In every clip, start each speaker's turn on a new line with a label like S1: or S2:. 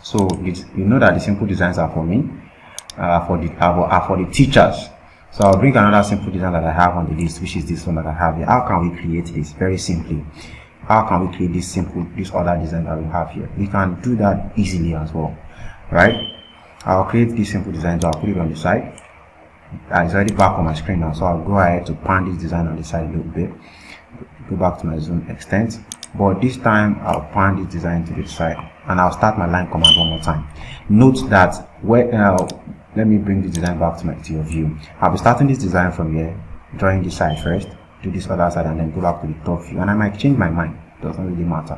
S1: So you know that the simple designs are for me, for the teachers. So I'll bring another simple design that I have on the list, which is this one that I have here. How can we create this? Very simply, how can we create this other design that we have here? We can do that easily as well, right? I'll create this simple design, so I'll put it on the side. It's already back on my screen now, so I'll go ahead to pan this design on the side a little bit. Go back to my zoom extent, but this time I'll pan this design to the side, and I'll start my line command one more time. Note that let me bring the design back to your view. I'll be starting this design from here, drawing this side first, do this other side, and then go back to the top view. And I might change my mind. It doesn't really matter,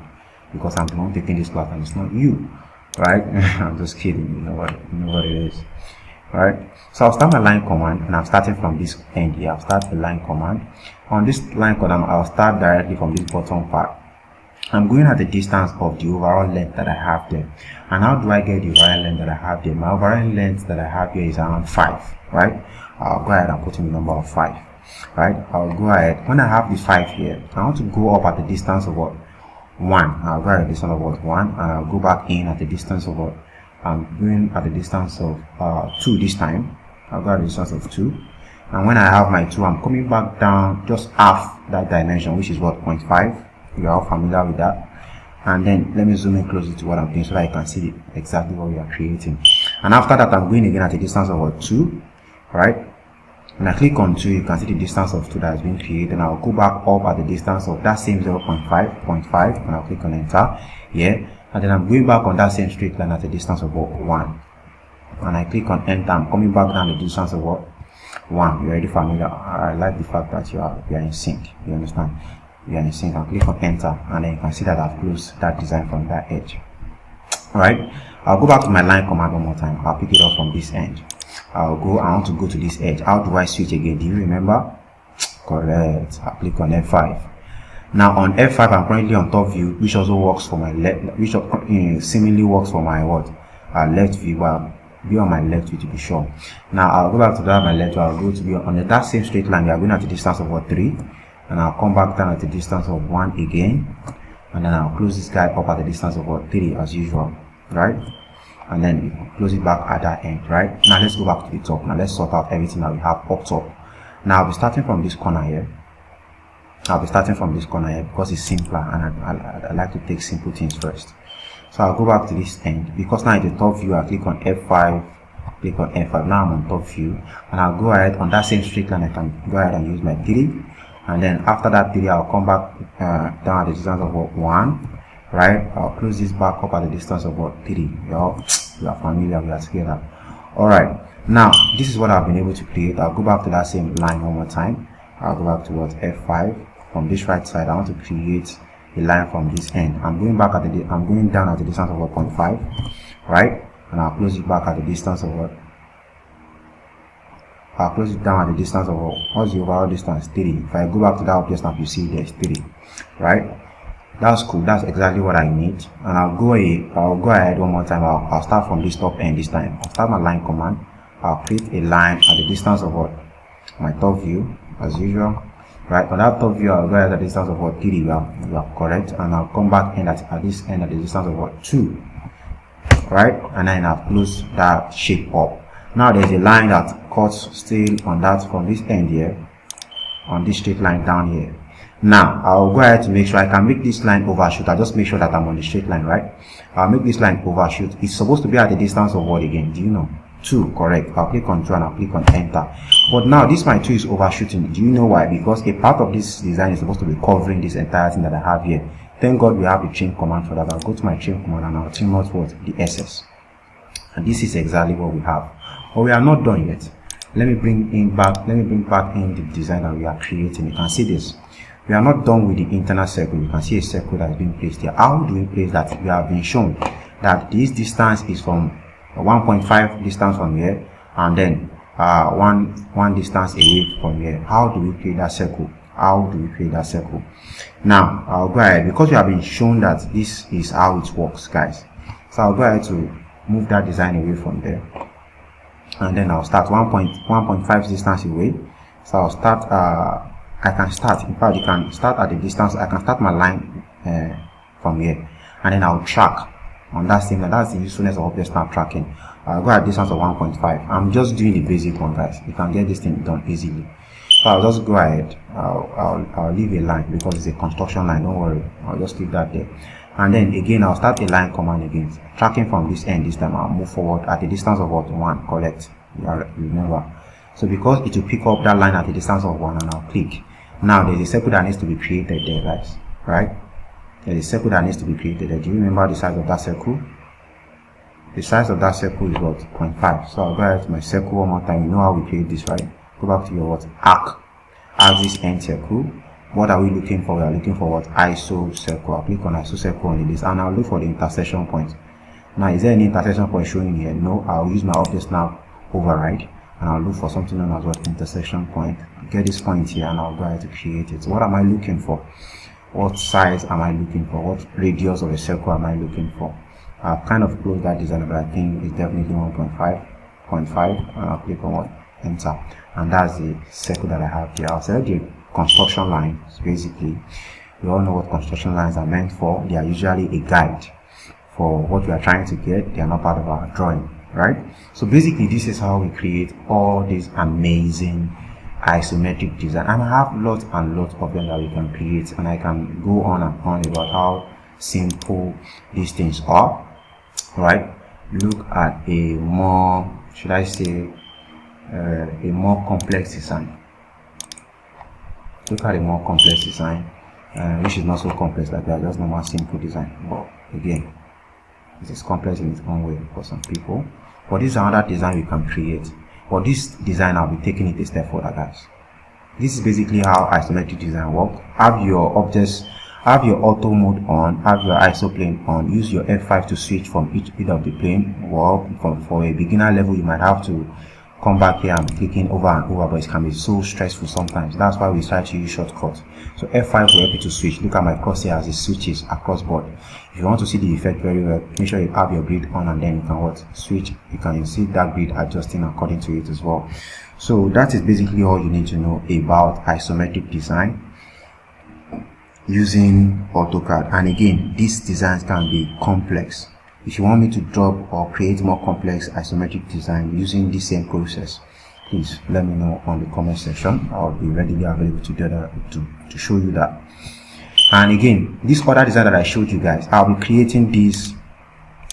S1: because I'm the one taking this class and it's not you, right? I'm just kidding. You know what it is, right? So I'll start my line command, and I'm starting from this end here. I'll start the line command. On this line command, I'll start directly from this bottom part. I'm going at the distance of the overall length that I have there. And how do I get the overall length that I have there? My overall length that I have here is around 5, right? I'll go ahead and put in the number of 5, right? I'll go ahead. When I have the 5 here, I want to go up at the distance of what? 1. I'll go at the distance of what? 1, and I'll go back in at the distance of what? I'm going at the distance of 2 this time. I'll go at the distance of 2. And when I have my 2, I'm coming back down just half that dimension, which is what? 0.5. You're all familiar with that. And then let me zoom in closer to what I'm doing so that you can see exactly what we are creating. And after that, I'm going again at a distance of what? 2, right? When I click on 2, you can see the distance of 2 that has been created. And I'll go back up at the distance of that same 0.5, and I'll click on enter here. And then I'm going back on that same straight line at a distance of what? 1. And I click on enter. I'm coming back down the distance of what? 1. You're already familiar. I like the fact that you are in sync. You understand? You are in sync. I'll click on enter, and then you can see that I've closed that design from that edge. Alright, I'll go back to my line command one more time. I'll pick it up from this end. I want to go to this edge. How do I switch again? Do you remember? Correct. I'll click on F5. Now on F5, I'm currently on top view, which also works for my left, which seemingly works for my what? Left view. Well, be on my left view to be sure. Now I'll go back to that my left view. I'll go to be on that same straight line. We are going at the distance of what? 3, and I'll come back down at the distance of 1 again, and then I'll close this guy up at the distance of what? 3 as usual, right? And then you can close it back at that end, right? Now let's go back to the top. Now let's sort out everything that we have up top. Now I'll be starting from this corner here. Because it's simpler, and I like to take simple things first. So I'll go back to this end, because now in the top view I click on F5, now I'm on top view, and I'll go ahead on that same straight line. I can go ahead and use my 3, and then after that 3 I'll come back down at the distance of what? 1, right? I'll close this back up at the distance of what? 3. You are familiar, we are together. Alright, now this is what I've been able to create. I'll go back to that same line one more time. I'll go back to what? F5. From this right side, I want to create a line from this end. I'm going down at the distance of 1.5, right? And I'll close it back at the distance of what? I'll close it down at the distance of what? What's the overall distance? 3. If I go back to that object snap, you see there's 3, right? That's cool. That's exactly what I need. And I'll go ahead one more time. I'll start from this top end this time. I'll start my line command. I'll create a line at the distance of what? My top view, as usual. Right, on that top view, I'll go at the distance of what? 3, you are correct, and I'll come back in at this end at the distance of what? 2, right, and then I'll close that shape up. Now there's a line that cuts still on that from this end here, on this straight line down here. Now I'll go ahead to make sure I can make this line overshoot. I'll just make sure that I'm on the straight line, right? I'll make this line overshoot. It's supposed to be at the distance of what again? Do you know? 2, correct. I'll click on 2 and I'll click on enter. But now this my 2 is overshooting. Do you know why? Because a part of this design is supposed to be covering this entire thing that I have here. Thank God we have the trim command for that. I'll go to my trim command and I'll trim out what? The SS. And this is exactly what we have. But we are not done yet. Let me bring back in the design that we are creating. You can see this. We are not done with the internal circle. You can see a circle that has been placed here. How do we place that? We have been shown that this distance is from 1.5 distance from here, and then one distance away from here. How do we create that circle? Now I'll go ahead, because we have been shown that this is how it works, guys. So I'll go ahead to move that design away from there, and then I'll start 1.5 distance away. So I'll start I can start, in fact you can start at the distance. I can start my line from here, and then I'll track on that same line. That's the usefulness of object snap tracking. I'll go at distance of 1.5. I'm just doing the basic one, guys. You can get this thing done easily. So I'll just go ahead. I'll leave a line because it's a construction line. Don't worry. I'll just leave that there. And then again, I'll start a line command again. Tracking from this end this time. I'll move forward at a distance of what? 1. Correct. Remember. So because it will pick up that line at a distance of 1, and I'll click. Now there's a circle that needs to be created there, guys. Right? There's a circle that needs to be created there. Do you remember the size of that circle? The size of that circle is what? 0.5. So I'll go ahead to my circle one more time. You know how we create this, right? Go back to your what? Arc. Axis end circle. What are we looking for? We are looking for what? ISO circle. I'll click on ISO circle on the list and I'll look for the intersection point. Now, is there any intersection point showing here? No. I'll use my object snap override and I'll look for something known as what? Intersection point. Get this point here and I'll go ahead to create it. So what am I looking for? What size am I looking for? What radius of a circle am I looking for? I've kind of closed that design, but I think it's definitely 1.5, and I'll click on what? Enter. And that's the circle that I have here. I'll select the construction lines. Basically, we all know what construction lines are meant for. They are usually a guide for what we are trying to get. They are not part of our drawing, right? So basically, this is how we create all these amazing isometric design, and I have lots and lots of them that we can create, and I can go on and on about how simple these things are. Right? Look at a more, should I say, a more complex design. Look at a more complex design, which is not so complex like that, just normal simple design. But again, it is complex in its own way for some people. But this is another design we can create. But this design, I'll be taking it a step further, guys. This is basically how isometric design works. Have your objects, have your auto mode on, have your ISO plane on. Use your F5 to switch from each of the plane. Well, for a beginner level, you might have to come back here and clicking over and over, but it can be so stressful sometimes. That's why we try to use shortcuts. So F5 will help you to switch. Look at my crosshair as it switches across board. If you want to see the effect very well, make sure you have your grid on, and then you can what? Switch. You can see that grid adjusting according to it as well. So that is basically all you need to know about isometric design using AutoCAD. And again, these designs can be complex. If you want me to drop or create more complex isometric design using the same process, please let me know on the comment section. I'll be readily available to do that, to show you that. And again, this other design that I showed you guys, I'll be creating this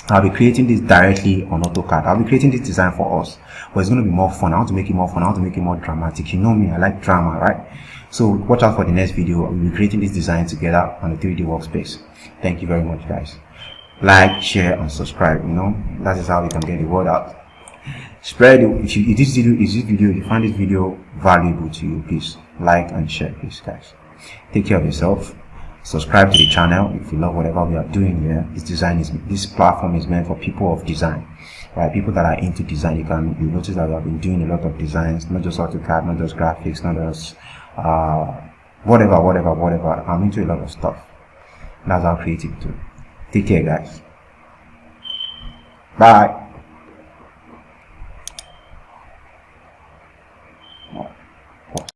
S1: directly on AutoCAD. I'll be creating this design for us, but it's going to be more fun. I want to make it more fun. I want to make it more dramatic. You know me, I like drama, right? So watch out for the next video. We'll be creating this design together on the 3D workspace. Thank you very much, guys. Like, share, and subscribe. You know, that is how we can get the word out. Spread it. If you find this video valuable to you, please like and share, please, guys. Take care of yourself. Subscribe to the channel if you love whatever we are doing here. This platform is meant for people of design, right? People that are into design. You notice that we have been doing a lot of designs, not just AutoCAD, not just graphics, not just whatever. I'm into a lot of stuff. That's how creative too. Take care, guys. Bye.